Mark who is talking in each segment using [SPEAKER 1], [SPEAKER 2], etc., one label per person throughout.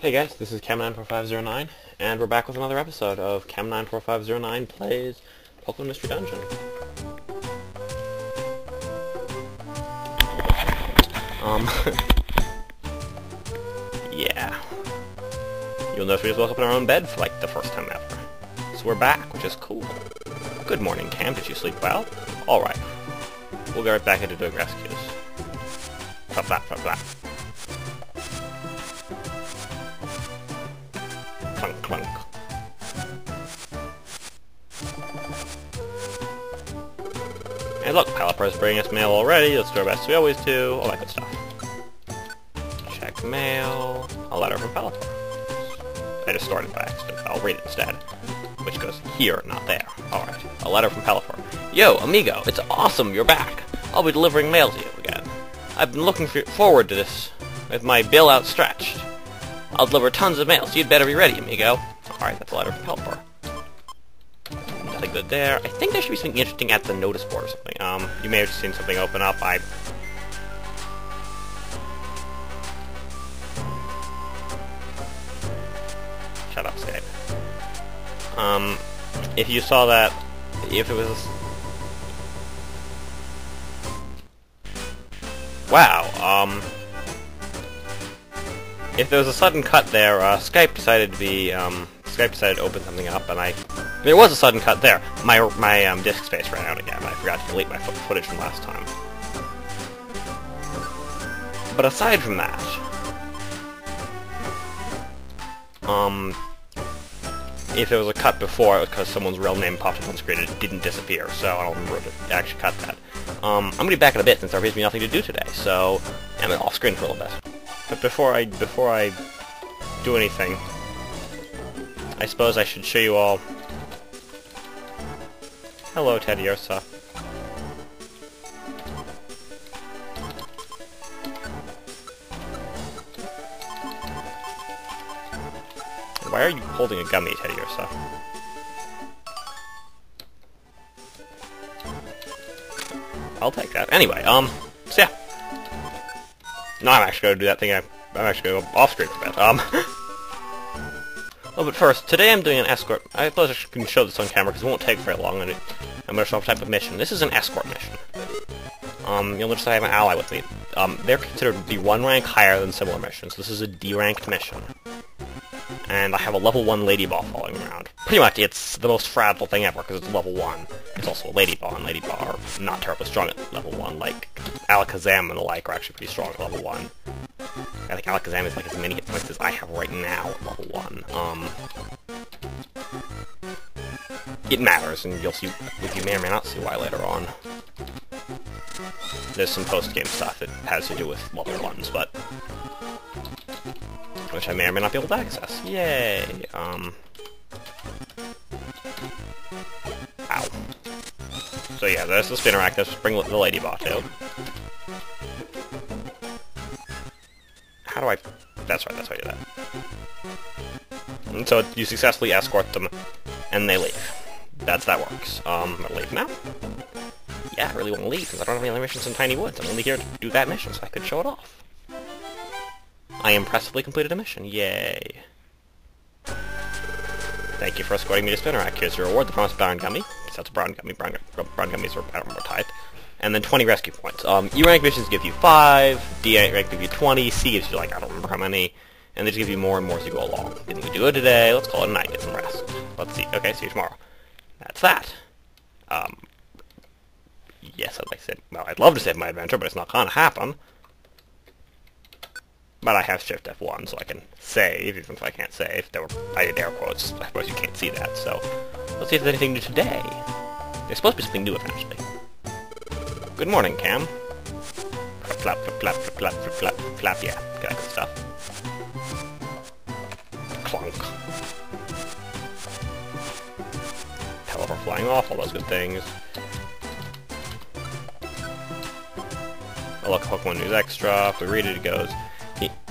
[SPEAKER 1] Hey guys, this is Cam94509, and we're back with another episode of Cam94509 Plays Pokemon Mystery Dungeon. Yeah. You'll notice we just woke up in our own bed for like the first time ever. So we're back, which is cool. Good morning, Cam. Did you sleep well? Alright. We'll get right back into doing rescues. Flap, flap, flap, flap. Clunk, clunk. And look, Palliper's bringing us mail already. Let's do our best we always do. All that good stuff. Check mail. A letter from Palliper. I just started by accident. I'll read it instead. Which goes here, not there. Alright. A letter from Palliper. Yo, amigo, it's awesome you're back. I'll be delivering mail to you again. I've been looking forward to this with my bill outstretched. I'll deliver tons of mail, so you'd better be ready, amigo. Alright, that's a letter from Palliper. Nothing good there. I think there should be something interesting at the notice board or something. You may have seen something open up. Shut up, Skype. If you saw that, if it was... Wow, if there was a sudden cut there, Skype decided to open something up, and there was a sudden cut there. My disk space ran out again. I forgot to delete my footage from last time. But aside from that, if there was a cut before, it was because someone's real name popped up on screen and it didn't disappear, so I don't remember if it actually cut that. I'm gonna be back in a bit since there appears to be nothing to do today, so I'm off screen for a little bit. But before I do anything, I suppose I should show you all. Hello, Teddiursa. Why are you holding a gummy, Teddiursa? I'll take that. Anyway, so yeah. No, I'm actually going to do that thing. I'm actually going to go off screen for a bit. Oh, but first, today I'm doing an escort. I suppose I can show this on camera because it won't take very long. And I'm going to show off a type of mission. This is an escort mission. You'll notice I have an ally with me. They're considered to be one rank higher than similar missions. This is a D-ranked mission. And I have a level 1 Lady Ball following around. Pretty much, it's the most fragile thing ever, because it's level 1. It's also a Lady Ball, and Lady Ball are not terribly strong at level 1, like Alakazam and the like are actually pretty strong at level 1. I think Alakazam is like as many hit points as I have right now at level 1. It matters, and you'll see, you may or may not see why later on. There's some post-game stuff that has to do with level 1s, but... which I may or may not be able to access. Yay! Ow. So yeah, there's the Spinarak. Let's bring the Lady Bot out. How do I... That's right, that's how I do that. And so you successfully escort them, and they leave. That works. I'm gonna leave now. Yeah, I really want to leave, because I don't have any other missions in Tiny Woods. I'm only here to do that mission, so I could show it off. I impressively completed a mission. Yay. Thank you for escorting me to Spinarak. Here's your reward, the promised brown gummy. So that's a brown gummy. Brown gummies are, I don't remember type. And then 20 rescue points. E-rank missions give you 5, D-rank give you 20, C gives you like, I don't remember how many, and they just give you more and more as you go along. Didn't we do it today? Let's call it a night, get some rest. Let's see. Okay, see you tomorrow. That's that. Yes, I'd love to save my adventure, but it's not gonna happen. But I have Shift F1, so I can save, even if I can't save. I did air quotes. I suppose you can't see that, so... Let's see if there's anything new today. There's supposed to be something new, eventually. Good morning, Cam. Flap, flap, flap, flap, flap, flap, flap, yeah. Got that good stuff. Clunk. Palliper flying off, all those good things. I look at Pokemon News Extra. If we read it, it goes...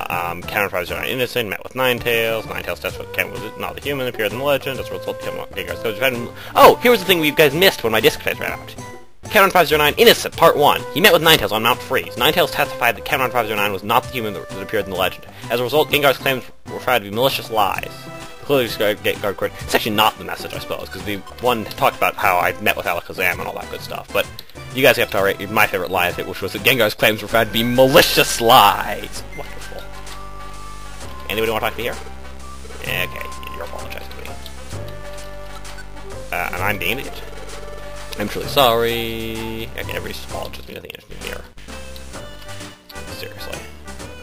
[SPEAKER 1] Counter-Fires are not innocent, met with Ninetales. Ninetales tests what Ken was not the human, appeared in the legend. As a result, Gengar's coach defended. Oh, here was the thing you guys missed when my disc space ran out. Count 509, Innocent, Part 1. He met with Ninetales on Mount Freeze. Ninetales testified that Count 509 was not the human that appeared in the legend. As a result, Gengar's claims were found to be malicious lies. Clearly described Gengar Court. It's actually not the message, I suppose, because the one talked about how I met with Alakazam and all that good stuff, but you guys have to rate my favorite lie of it, which was that Gengar's claims were found to be malicious lies. Wonderful. Anybody want to talk to me here? Okay, you're apologizing to me. And I'm being an idiot. I'm truly sorry. Okay, everybody just apologizes to me. Nothing interesting here. Seriously.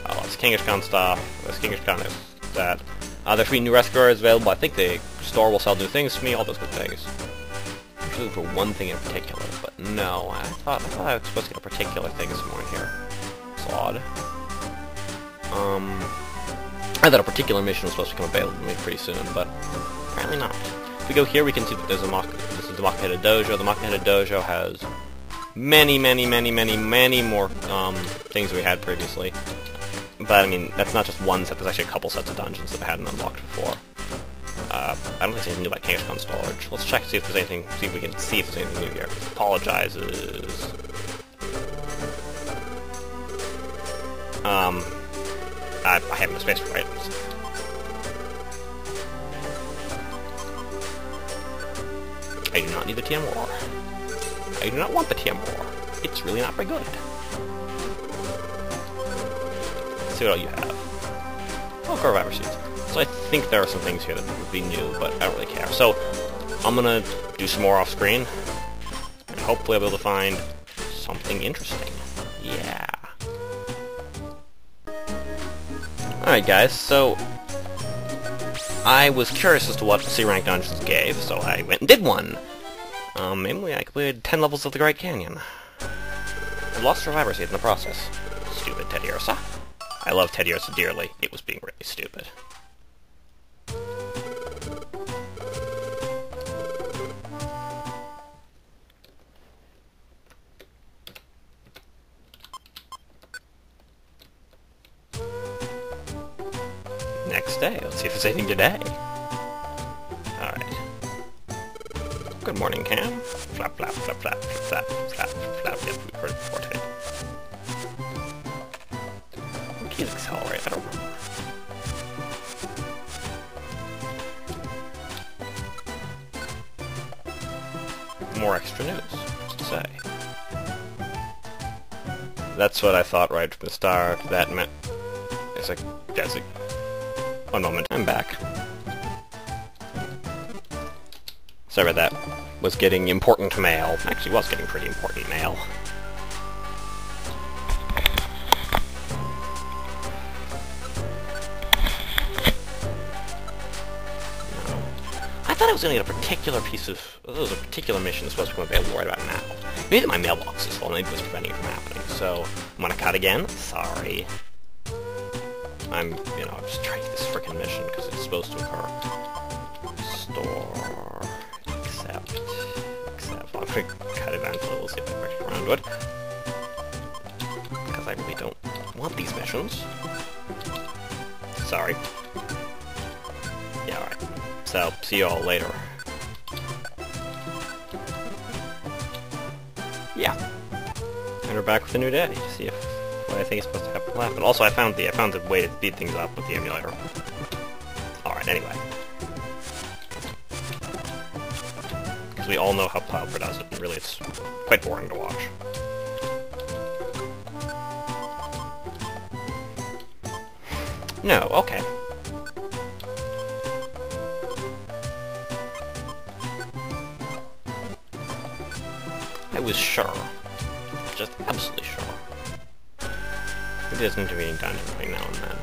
[SPEAKER 1] Oh, it's Kangaskhan stuff. This Kangaskhan is that. There's 3 new rescuers available. I think the store will sell new things to me, all those good things. I'm looking for one thing in particular, but no. I thought I was supposed to get a particular thing somewhere in here. It's odd. I thought a particular mission was supposed to become available to me pretty soon, but apparently not. If we go here, we can see that there's this is the Makahita Dojo. The Makahita Dojo has many more things we had previously. But, I mean, that's not just one set, there's actually a couple sets of dungeons that I hadn't unlocked before. I don't think there's anything new about Kangaskhan storage. Let's check to see if there's anything, see if we can see if there's anything new here. Apologizes. I have no space for items. I do not need the TM War. I do not want the TM War. It's really not very good. Let's see what all you have. Oh, Gardevoir seeds. So I think there are some things here that would be new, but I don't really care. So I'm gonna do some more off-screen, and hopefully I'll be able to find something interesting. Yeah. Alright guys, so I was curious as to what C-rank dungeons gave, so I went and did one. Mainly I completed 10 levels of the Great Canyon. I lost Survivor Seed in the process. Stupid Teddiursa. I love Teddiursa dearly. It was being really stupid. Next day. Let's see if there's anything today. Alright. Good morning, Cam. Flap, flap, flap, flap, flap, flap, flap. Yep, we've heard it before today. What key is accelerate? I don't remember. More extra news. What's it say? That's what I thought right from the start. That meant... It's like... That's like... One moment, I'm back. Sorry about that. Was getting important mail. Actually was getting pretty important mail. I thought I was going to get a particular piece of... There was a particular mission that's supposed to be available right about now. Maybe my mailbox is full, maybe what's preventing it from happening. So, I'm going to cut again. Sorry. I'm just trying to get this frickin' mission because it's supposed to occur. Store, accept. I'm gonna cut it until we'll see if I can get around to it. Because I really don't want these missions. Sorry. Yeah, alright. So, see you all later. Yeah. And we're back with a new day to see if what I think is supposed to happen left. But also I found the way to speed things up with the emulator. Alright, anyway. Because we all know how Plowper does it, and really it's quite boring to watch. No, okay. I was sure. Just absolutely sure. It is an intervening dungeon between now and then.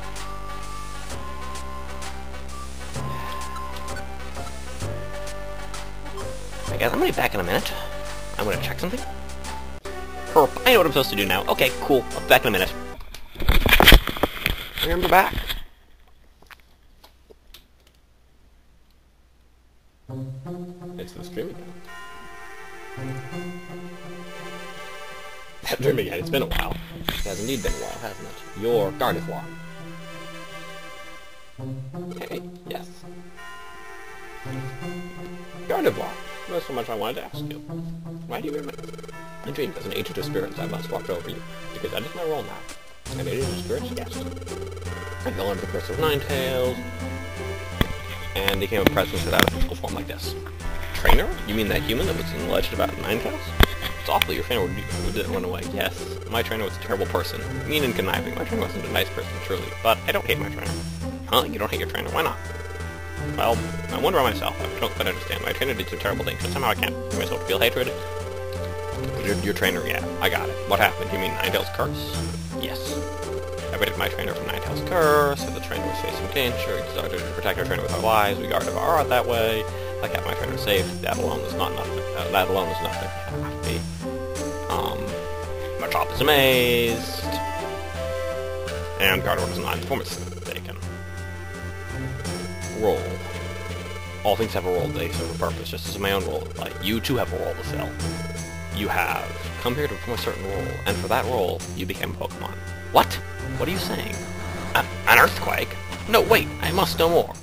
[SPEAKER 1] I guess I'm gonna be back in a minute. I'm gonna check something. Herp, I know what I'm supposed to do now. Okay, cool. I'll be back in a minute. Remember back. It's the stream again. That dream again. It's been a while. It has indeed been a while, hasn't it? Your Gardevoir. Hey, yes. Gardevoir. There's so much I wanted to ask you. Why do you remain? I dreamed as an agent of spirits I must watch over you, because that is my role now. I'm an agent of spirits, yes. I fell under the curse of Ninetales, and became a presence without a physical form like this. Trainer? You mean that human that was in the legend about Ninetales? It's awful your trainer didn't run away. Yes, my trainer was a terrible person. Mean and conniving. My trainer wasn't a nice person, truly. But I don't hate my trainer. Huh? You don't hate your trainer? Why not? Well, I wonder about myself. I don't quite understand. My trainer did some terrible things, but somehow I can't bring myself to feel hatred. Your trainer, yeah. I got it. What happened? You mean Ninetales' curse? Yes. I raided my trainer from Ninetales' curse, and the trainer was facing danger. We decided to protect our trainer with our lives. We guarded our art that way. I kept my trainer safe. That alone was not nothing. That alone was nothing. My shop is amazed. And Gardevoir was not informed mistaken. Role. All things have a role, they serve a purpose, just as my own role. Like, you too have a role to fill. You have come here to perform a certain role, and for that role, you became a Pokemon. What? What are you saying? An earthquake? No, wait, I must know more.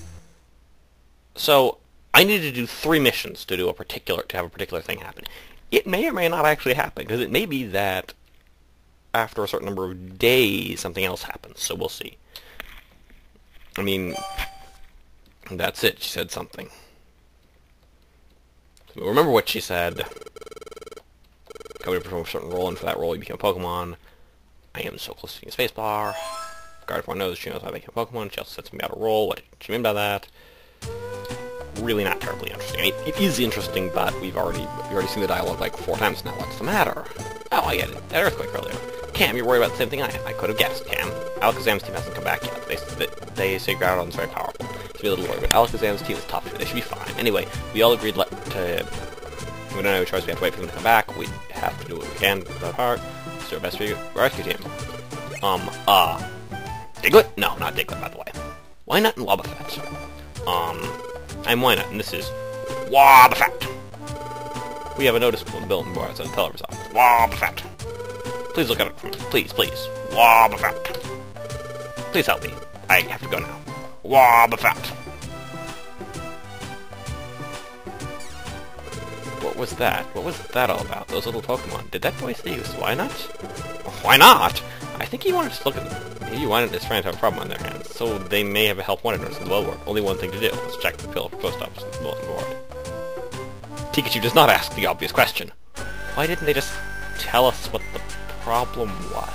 [SPEAKER 1] So, I need to do 3 missions to have a particular thing happen. It may or may not actually happen, because it may be that after a certain number of days, something else happens, so we'll see. I mean, that's it, she said something. So remember what she said. Come to perform a certain role, and for that role you become a Pokemon. I am so close to being a spacebar. Gardevoir knows, she knows how to become a Pokemon. She also said something about a role. What did she mean by that? Really not terribly interesting. I mean, it is interesting, but we've already seen the dialogue like 4 times now. What's the matter? Oh, I get it. That earthquake earlier. Cam, you're worried about the same thing I am. I could have guessed, Cam. Alakazam's team hasn't come back yet. They say Groudon's very powerful. So be a little worried, but Alakazam's team is tough. They should be fine. Anyway, we all agreed to... We don't have any choice. We have to wait for them to come back. We have to do what we can with our heart. Let's do our best for you. Rescue team. Diglett? No, not Diglett, by the way. Wynut and Wobbuffet. I'm Wynut, and this is Wobbuffet. We have a noticeable on the bulletin board outside the teller's office. Wobbuffet. Please look at it for me. Please, please. Wobbuffet. Please help me. I have to go now. Wobbuffet. What was that? What was that all about? Those little Pokemon. Did that boy say he was Wynut? Why not? I think he wanted to look at them. Maybe Wynut is trying to have a problem on their hands, so they may have a help wanted notice in the well work. Only one thing to do. Let's check the post office and the bulletin board. Pikachu does not ask the obvious question. Why didn't they just tell us what the problem was?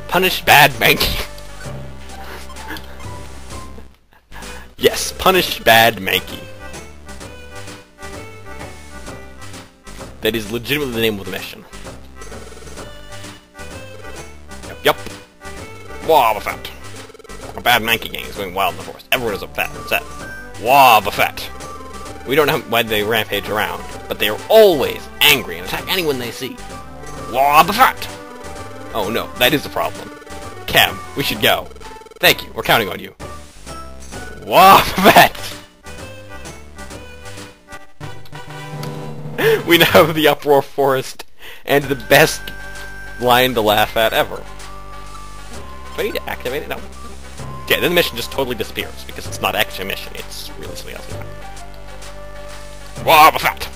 [SPEAKER 1] Punish bad Mankey. Yes, punish bad Mankey. That is legitimately the name of the mission. Yep. Wobbuffet. A bad Mankey gang is going wild in the forest. Everyone is upset. Wobbuffet. We don't know why they rampage around, but they are always angry and attack anyone they see. Wobbuffet. Oh no, that is the problem. Cam, we should go. Thank you, we're counting on you. Wobbuffet! We now have the Uproar Forest and the best line to laugh at ever. Do I need to activate it? No. Yeah, then the mission just totally disappears, because it's not actually a mission, it's really something else. Wobbuffet!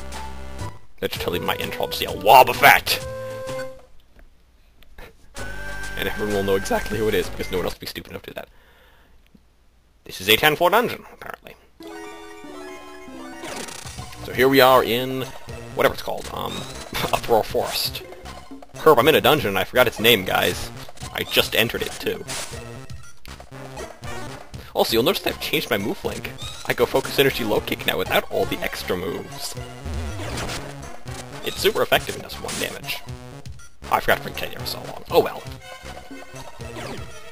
[SPEAKER 1] That should totally be my intro, I'll just yell, Wobbuffet! And everyone will know exactly who it is, because no one else will be stupid enough to do that. This is a 10-4 dungeon, apparently. So here we are in... whatever it's called, Uproar Forest. Herb, I'm in a dungeon and I forgot its name, guys. I just entered it, too. Also, you'll notice that I've changed my move link. I go Focus Energy Low Kick now without all the extra moves. It's super effective and does 1 damage. Oh, I forgot to bring Teddiursa along. Oh well.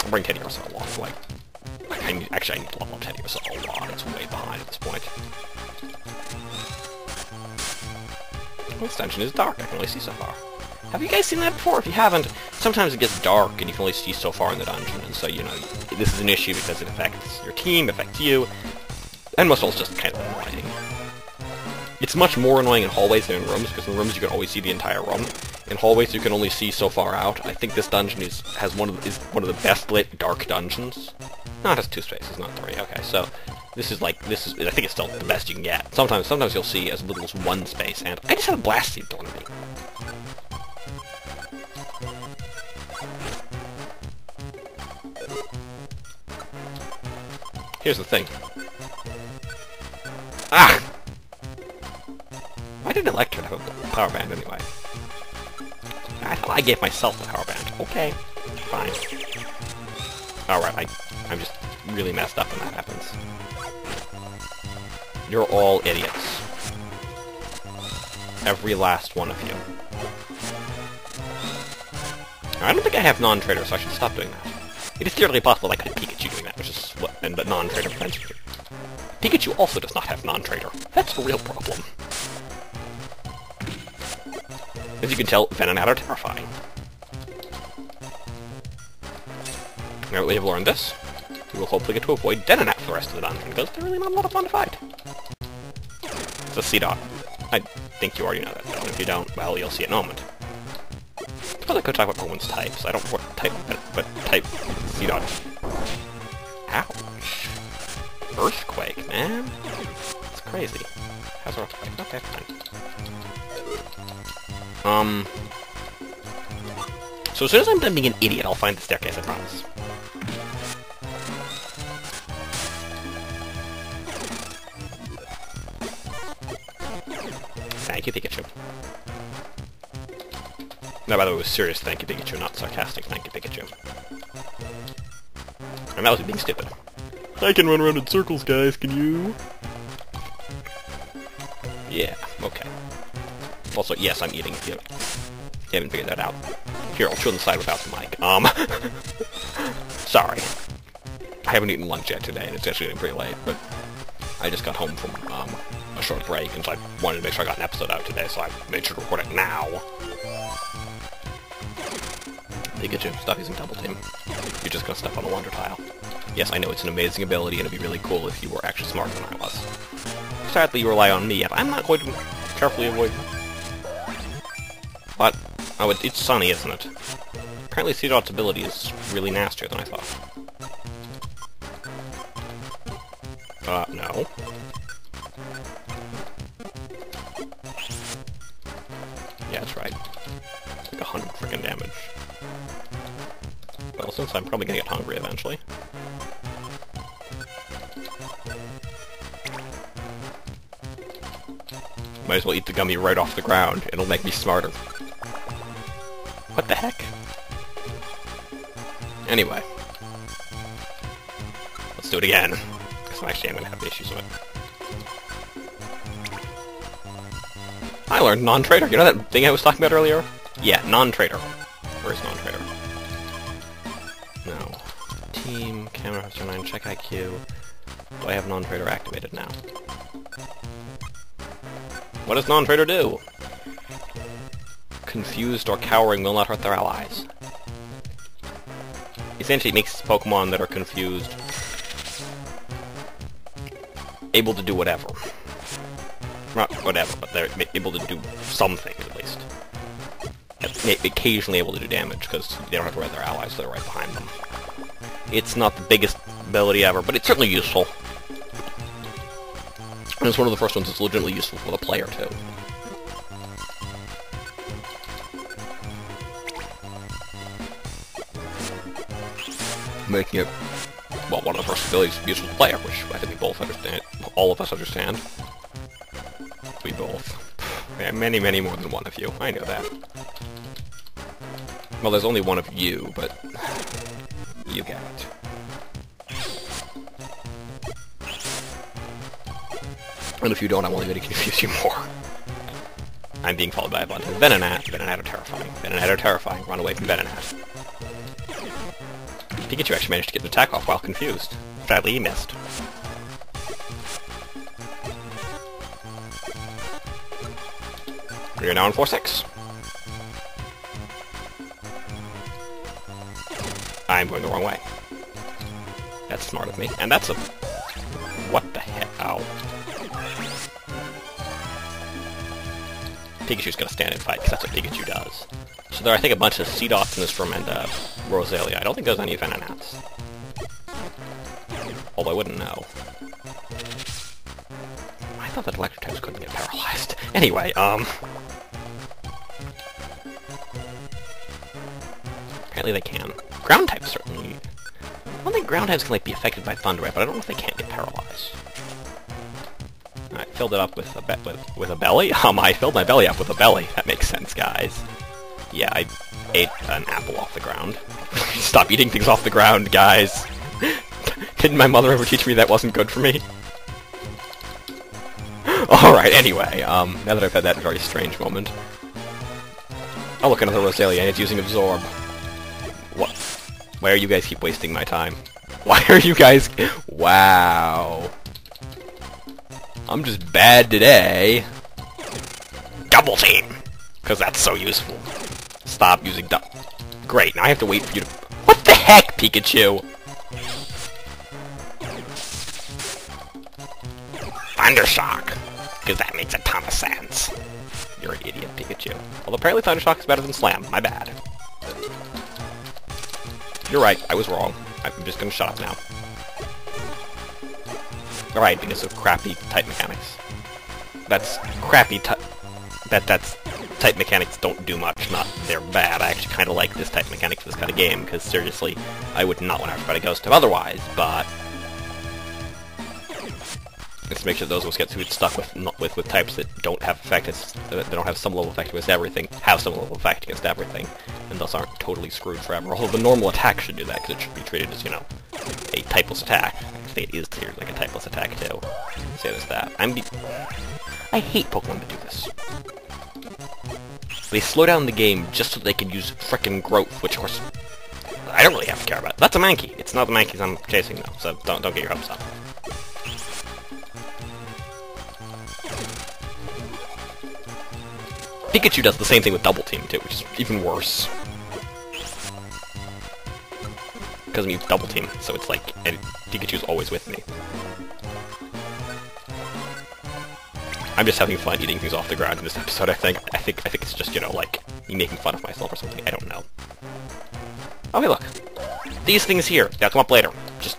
[SPEAKER 1] I'll bring Teddiursa along, actually, I need to level up Teddiursa a lot. It's way behind at this point. This dungeon is dark. I can only see so far. Have you guys seen that before? If you haven't, sometimes it gets dark and you can only see so far in the dungeon, and so, you know, this is an issue because it affects your team, affects you, and most of all, it's just kind of annoying. It's much more annoying in hallways than in rooms, because in rooms you can always see the entire room. In hallways you can only see so far out. I think this dungeon is one of the best lit dark dungeons. No, it has 2 spaces, not 3. Okay, so this is, I think it's still the best you can get. Sometimes you'll see as little as 1 space, and I just had a blast seed thrown at me. Here's the thing. Ah! Why did Electric have a power band anyway? I thought I gave myself the power band. Okay, fine. Alright, I'm just really messed up when that happens. You're all idiots. Every last one of you. I don't think I have non-trader, so I should stop doing that. It is theoretically possible I could have Pikachu doing that, which is what but non-trader prevents you. Pikachu also does not have non-trader. That's the real problem. As you can tell, Venonat are terrifying. Now that we have learned this, we will hopefully get to avoid Venonat for the rest of the dungeon, because they're really not a lot of fun to fight. It's a C-Dot. I think you already know that, though. If you don't, well, you'll see it in a moment. I suppose I could talk about Pokemon's types. I don't know what type, but type C-Dot. Ouch. Earthquake, man. It's crazy. How's Earthquake? Okay, fine. So as soon as I'm done being an idiot, I'll find the staircase, I promise. Thank you, Pikachu. No, by the way, it was serious thank you, Pikachu, not sarcastic thank you, Pikachu. And that was being stupid. I can run around in circles, guys, can you? Yeah, okay. Also, yes, I'm eating if you haven't figured that out. Here, I'll chew on the side without the mic. Sorry. I haven't eaten lunch yet today, and it's actually getting pretty late, but I just got home from, a short break, and so I wanted to make sure I got an episode out today, so I made sure to record it now. Pikachu, stop using Double Team. You're just gonna step on a Wonder Tile. Yes, I know it's an amazing ability, and it'd be really cool if you were actually smarter than I was. Sadly, you rely on me, and I'm not going to carefully avoid... But, oh, it's sunny, isn't it? Apparently C-Dot's ability is really nastier than I thought. No. Yeah, that's right. Like 100 freaking damage. Well, since I'm probably gonna get hungry eventually. Might as well eat the gummy right off the ground. It'll make me smarter. What the heck? Anyway. Let's do it again. Because actually I'm gonna have issues with it. I learned non-trader. You know that thing I was talking about earlier? Yeah, non-trader. Where's non-trader? No. Team, camera, Master 9, check IQ. Do I have non-trader activated now? What does non-trader do? Confused or cowering will not hurt their allies. Essentially, it makes Pokemon that are confused able to do whatever. Not whatever, but they're able to do something, at least. Occasionally able to do damage, because they don't have to ride their allies, so they're right behind them. It's not the biggest ability ever, but it's certainly useful. And it's one of the first ones that's legitimately useful for the player, too. Making it, well, one of the first abilities to be useful to the player, which I think we both understand. All of us understand. We both. Yeah, many, many more than one of you. I know that. Well, there's only one of you, but you get it. And if you don't, I'm only going to confuse you more. I'm being followed by a bunch of Venonat. Venonat are terrifying. Venonat are terrifying. Run away from Venonat. Pikachu actually managed to get an attack off while confused. Sadly, he missed. We are now in 4-6. I'm going the wrong way. That's smart of me. And that's a... What the heck? Ow. Pikachu's gonna stand and fight, because that's what Pikachu does. So there are, I think, a bunch of C-Dots in this room and Roselia. I don't think there's any Venonats. although I wouldn't know. I thought that electric types couldn't get paralyzed. Anyway, apparently they can. Ground types certainly... I don't think ground types can, like, be affected by Thunder Wave, but I don't know if they can't get paralyzed. Alright, filled it up with a belly? I filled my belly up with a belly. That makes sense, guys. Yeah, I ate an apple off the ground. Stop eating things off the ground, guys. Didn't my mother ever teach me that wasn't good for me? Alright, anyway, now that I've had that very strange moment. Oh look, another Roselia, and it's using Absorb. What? Why are you guys keep wasting my time? Why are you guys... Wow. I'm just bad today. Double team! Because that's so useful. Stop using Great, now I have to wait for you to... What the heck, Pikachu? Thundershock! Because that makes a ton of sense. You're an idiot, Pikachu. Although apparently Thundershock is better than Slam. My bad. You're right, I was wrong. I'm just gonna shut up now. Alright, because of crappy type mechanics. That's crappy that's type mechanics don't do much, not they're bad. I actually kinda like this type mechanic for this kind of game, because seriously, I would not want to fight a ghost type otherwise, but let's make sure those of us who get stuck with types that don't have that don't have some level of effect against everything, have some level of effect against everything, and thus aren't totally screwed forever. Although the normal attack should do that, because it should be treated as, you know, a typeless attack. I think it is treated like a typeless attack, too. So there's that. I hate Pokemon to do this. They slow down the game just so they can use frickin' growth, which, of course, I don't really have to care about. That's a Mankey. It's not the Mankeys I'm chasing, though, so don't get your hopes up. Pikachu does the same thing with Double Team, too, which is even worse. Because I'm using Double Team, so it's like, Pikachu's always with me. I'm just having fun eating things off the ground in this episode, I think. I think it's just, you know, like, me making fun of myself or something, I don't know. Okay, look. These things here, they'll come up later. Just...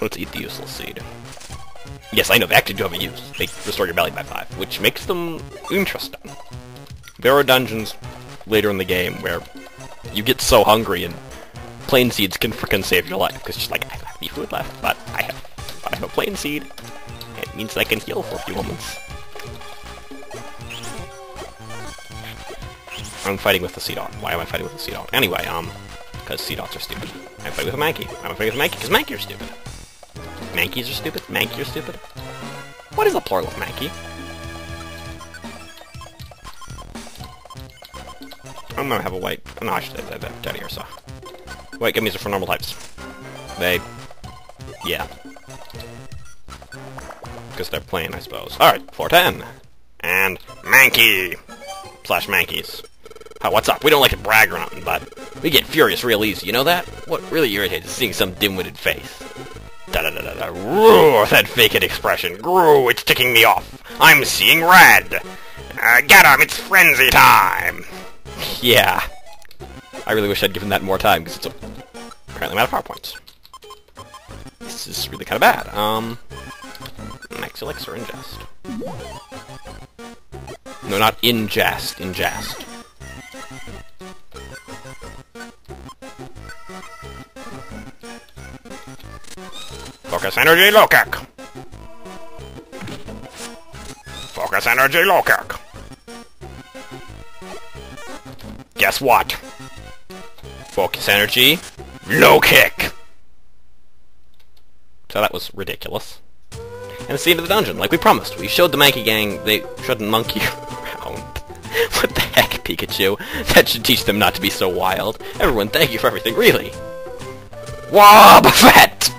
[SPEAKER 1] Let's eat the useless seed. Yes, I know, they actually do have a use. They restore your belly by 5, which makes them interesting. There are dungeons later in the game where you get so hungry and plain seeds can frickin' save your life, because just like, I don't have any food left, but I have a plain seed. It means I can heal for a few moments. I'm fighting with the Seedot. Why am I fighting with the Seedot? Anyway, because Seedots are stupid. I'm fighting with a Mankey. I'm fighting with a Mankey because Mankey are stupid. Mankeys are stupid? Mankey are stupid? What is the plural of Mankey? I'm gonna have a white... Oh, no, I should have that down here, so... White gummies are for normal types. They... Yeah. Because they're plain, I suppose. Alright, 410. And... Mankey! Slash Mankeys. Oh, what's up? We don't like to brag or nothing, but... we get furious real easy, you know that? What really irritates is seeing some dim-witted face. Da-da-da-da-da. Roar, that vacant expression. Groo, it's ticking me off. I'm seeing red. Get him, it's frenzy time. Yeah. I really wish I'd given that more time, because it's apparently I'm out of PowerPoints. This is really kind of bad. Max Elixir ingest. No, not ingest. Ingest. Focus energy, low kick. Focus energy, low kick. Guess what? Focus energy, low kick. So that was ridiculous. And it's the end of the dungeon, like we promised. We showed the Mankey gang they shouldn't monkey around. What the heck, Pikachu? That should teach them not to be so wild. Everyone, thank you for everything, really. Wobbuffet!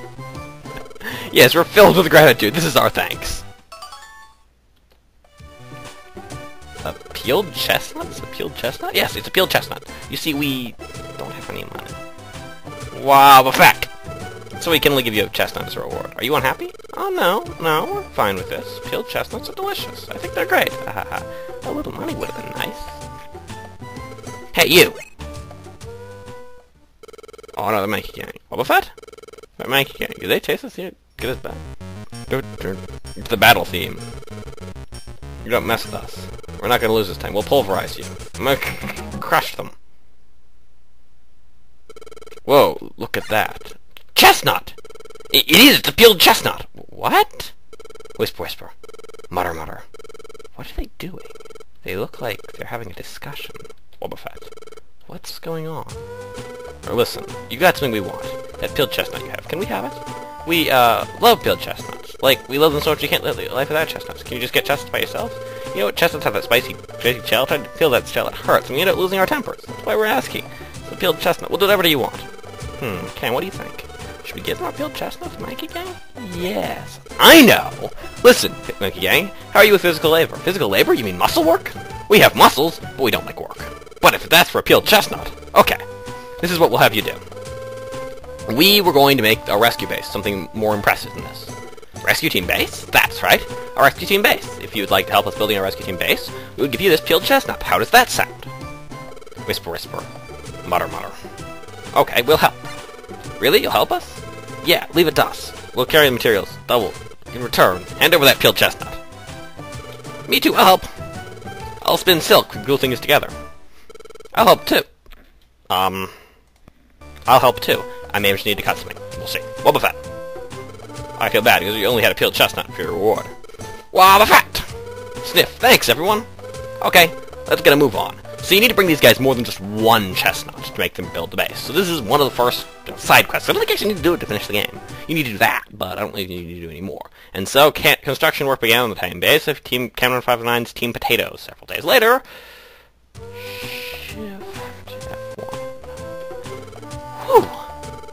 [SPEAKER 1] Yes, we're filled with gratitude. This is our thanks. A peeled chestnut? Is it a peeled chestnut? Yes, it's a peeled chestnut. You see, we don't have any money. Wobbuffet! So we can only give you a chestnut as a reward. Are you unhappy? Oh, no, we're fine with this. Peeled chestnuts are delicious. I think they're great. A little money would have been nice. Hey, you! Oh, another Mankey gang. Boba Fett? That Mankey gang. Do they chase us here? Get us back. It's the battle theme. You don't mess with us. We're not gonna lose this time. We'll pulverize you. I'm gonna crush them. Whoa, look at that. Chestnut! It is! It's a peeled chestnut! What? Whisper, whisper. Mutter, mutter. What are they doing? They look like they're having a discussion. Boba Fett. What's going on? Or listen, you got something we want. That peeled chestnut you have. Can we have it? We, love peeled chestnuts. Like, we love them so much you can't live life without chestnuts. Can you just get chestnuts by yourself? You know what? Chestnuts have that spicy shell. Try to peel that shell. It hurts, and we end up losing our tempers. That's why we're asking. So peeled chestnut. We'll do whatever you want. Ken, what do you think? Should we give them our peeled chestnuts, Mankey Gang? Yes. I know! Listen, Mankey Gang, how are you with physical labor? Physical labor? You mean muscle work? We have muscles, but we don't like work. But if that's for a peeled chestnut, okay. This is what we'll have you do. We were going to make a rescue base, something more impressive than this. Rescue team base? That's right, a rescue team base. If you would like to help us building a rescue team base, we would give you this peeled chestnut. How does that sound? Whisper, whisper. Mutter, mutter. Okay, we'll help. Really? You'll help us? Yeah, leave it to us. We'll carry the materials. Double. In return, hand over that peeled chestnut. Me too, I'll help. I'll spin silk and glue things together. I'll help too. I'll help too. I may just need to cut something. We'll see. Boba Fett. I feel bad because you only had a peeled chestnut for your reward. Boba Fett! Sniff. Thanks, everyone. Okay, let's get a move on. So you need to bring these guys more than just one chestnut to make them build the base. So this is one of the first side quests. I don't think you actually need to do it to finish the game. You need to do that, but I don't think you need to do any more. And so construction work began on the tiny base of Team Cameron 509's Team Potatoes. Several days later, Shift F1. Whew.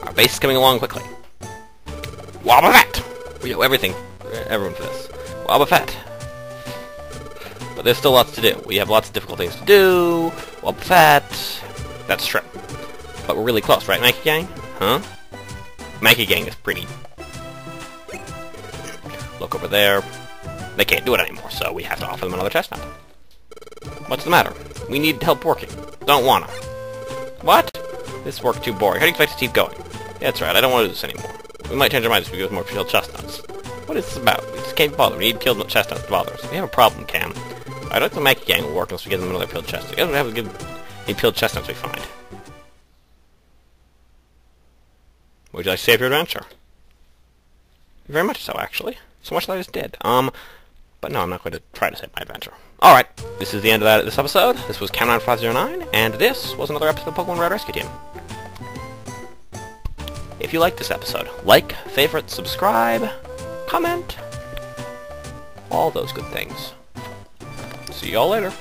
[SPEAKER 1] Our base is coming along quickly. Boba Fett! We owe everyone for this. Boba Fett. But there's still lots to do. We have lots of difficult things to do. Boba Fett. That's true. But we're really close, right, Mankey Gang? Huh? Mankey Gang is pretty. Look over there. They can't do it anymore, so we have to offer them another chestnut. What's the matter? We need help working. Don't wanna. What? This work too boring. How do you expect to keep going? Yeah, that's right. I don't want to do this anymore. We might change our minds if we give us more peeled chestnuts. What is this about? We just can't bother. We need peeled chestnuts to bother us. We have a problem, Cam. I don't think the Mankey Gang will work unless we give them another peeled chestnut. We have to give any peeled chestnuts we find. Would you like to save your adventure? Very much so, actually. So much that I just did. But no, I'm not going to try to save my adventure. Alright, this is the end of this episode. This was Countdown 509, and this was another episode of Pokemon Red Rescue Team. If you liked this episode, like, favorite, subscribe, comment, all those good things. See y'all later.